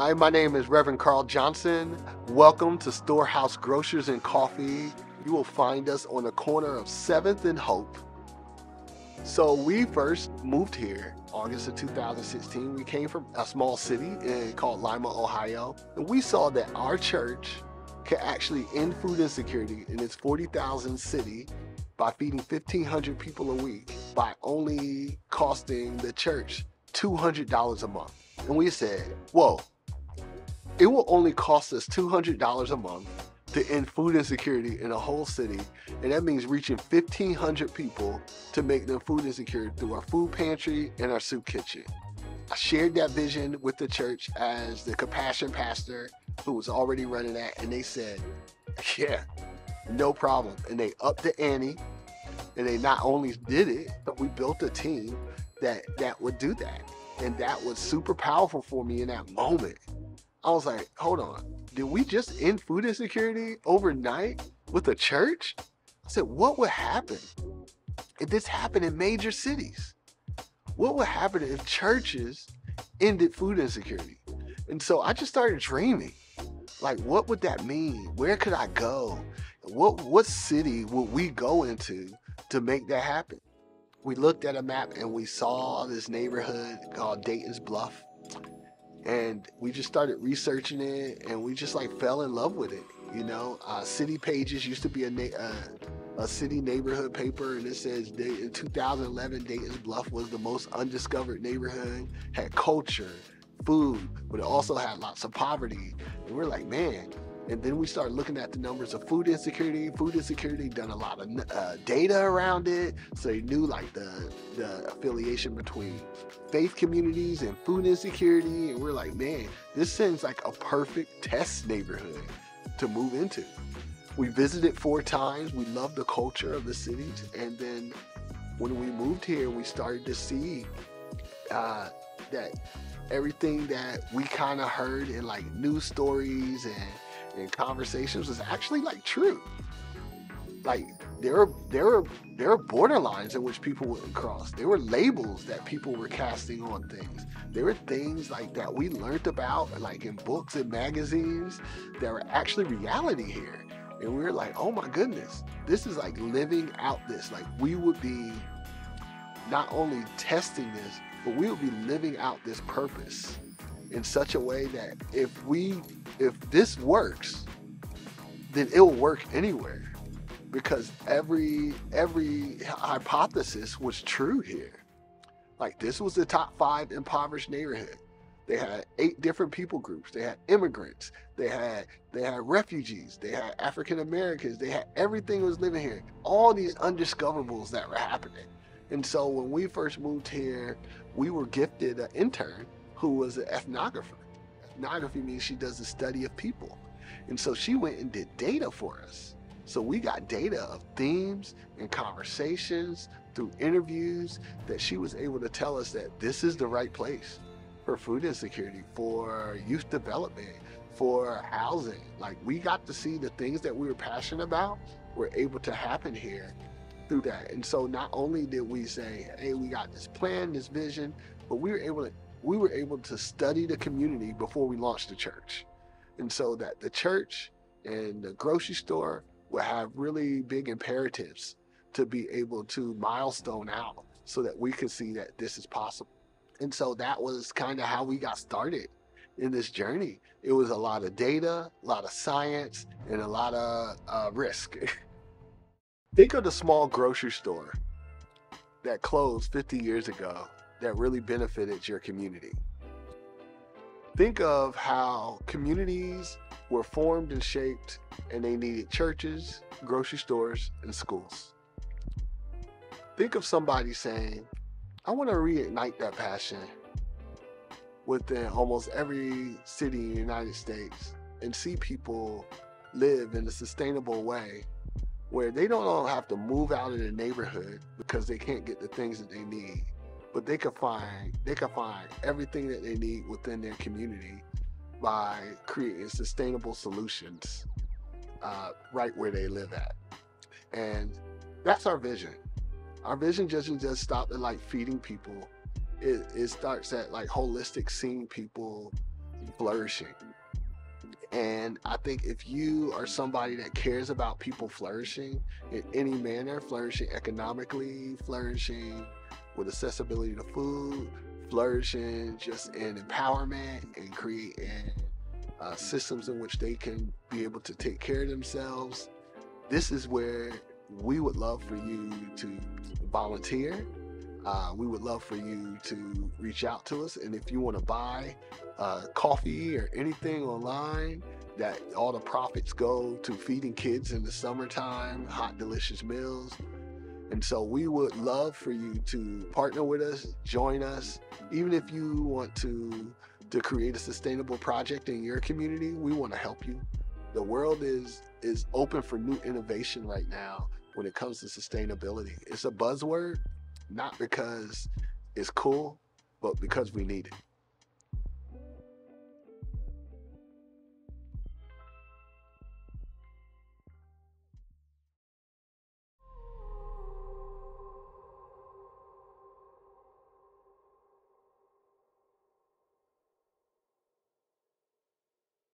Hi, my name is Reverend Carl Johnson. Welcome to Storehouse Gorcers and Coffee. You will find us on the corner of 7th and Hope. So we first moved here August of 2016. We came from a small city called Lima, Ohio. And we saw that our church can actually end food insecurity in its 40,000 city by feeding 1,500 people a week by only costing the church $200 a month. And we said, whoa, it will only cost us $200 a month to end food insecurity in a whole city, and that means reaching 1,500 people to make them food insecure through our food pantry and our soup kitchen. I shared that vision with the church as the compassion pastor who was already running that, and they said, yeah, no problem. And they upped the ante, and they not only did it, but we built a team that would do that. And that was super powerful for me in that moment. I was like, hold on, did we just end food insecurity overnight with a church? I said, what would happen if this happened in major cities? What would happen if churches ended food insecurity? And so I just started dreaming, like, what would that mean? Where could I go? What city would we go into to make that happen? We looked at a map and we saw this neighborhood called Daytons Bluff. And we just started researching it, and we just like fell in love with it. You know, City Pages used to be a city neighborhood paper, and it says in 2011 Dayton's Bluff was the most undiscovered neighborhood, had culture, food, but it also had lots of poverty. And we're like, man. And then we started looking at the numbers of food insecurity. Food insecurity done a lot of data around it, so they knew like the affiliation between faith communities and food insecurity. And we're like, man, this seems like a perfect test neighborhood to move into. We visited 4 times. We loved the culture of the cities. And then when we moved here, we started to see that everything that we kind of heard in like news stories and conversations was actually like true. Like there were borderlines in which people wouldn't cross. There were labels that people were casting on things. There were things like that we learned about like in books and magazines that were actually reality here. And we were like, oh my goodness, this is like living out this. Like we would be not only testing this, but we would be living out this purpose in such a way that if this works, then it will work anywhere, because every hypothesis was true here. Like this was the top 5 impoverished neighborhood. They had 8 different people groups. They had immigrants. They had refugees. They had African Americans. They had everything was living here. All these undiscoverables that were happening. And so when we first moved here, we were gifted an intern who was an ethnographer. Ethnography means she does the study of people. And so she went and did data for us. So we got data of themes and conversations through interviews that she was able to tell us that this is the right place for food insecurity, for youth development, for housing. Like we got to see the things that we were passionate about were able to happen here through that. And so not only did we say, hey, we got this plan, this vision, but we were able to study the community before we launched the church. And so that the church and the grocery store will have really big imperatives to be able to milestone out so that we could see that this is possible. And so that was kind of how we got started in this journey. It was a lot of data, a lot of science, and a lot of risk. Think of the small grocery store that closed 50 years ago that really benefited your community. Think of how communities were formed and shaped, and they needed churches, grocery stores, and schools. Think of somebody saying, I want to reignite that passion within almost every city in the United States and see people live in a sustainable way where they don't have to move out of the neighborhood because they can't get the things that they need, but they can find everything that they need within their community by creating sustainable solutions right where they live at. And that's our vision. Our vision doesn't just stop at like feeding people. It starts at like holistic seeing people flourishing. And I think if you are somebody that cares about people flourishing in any manner, flourishing economically, flourishing with accessibility to food, flourishing just in empowerment and creating systems in which they can be able to take care of themselves, this is where we would love for you to volunteer. We would love for you to reach out to us. And if you want to buy coffee or anything online, that all the profits go to feeding kids in the summertime, hot, delicious meals. And so we would love for you to partner with us, join us. Even if you want to create a sustainable project in your community, we want to help you. The world is open for new innovation right now when it comes to sustainability. It's a buzzword, not because it's cool, but because we need it.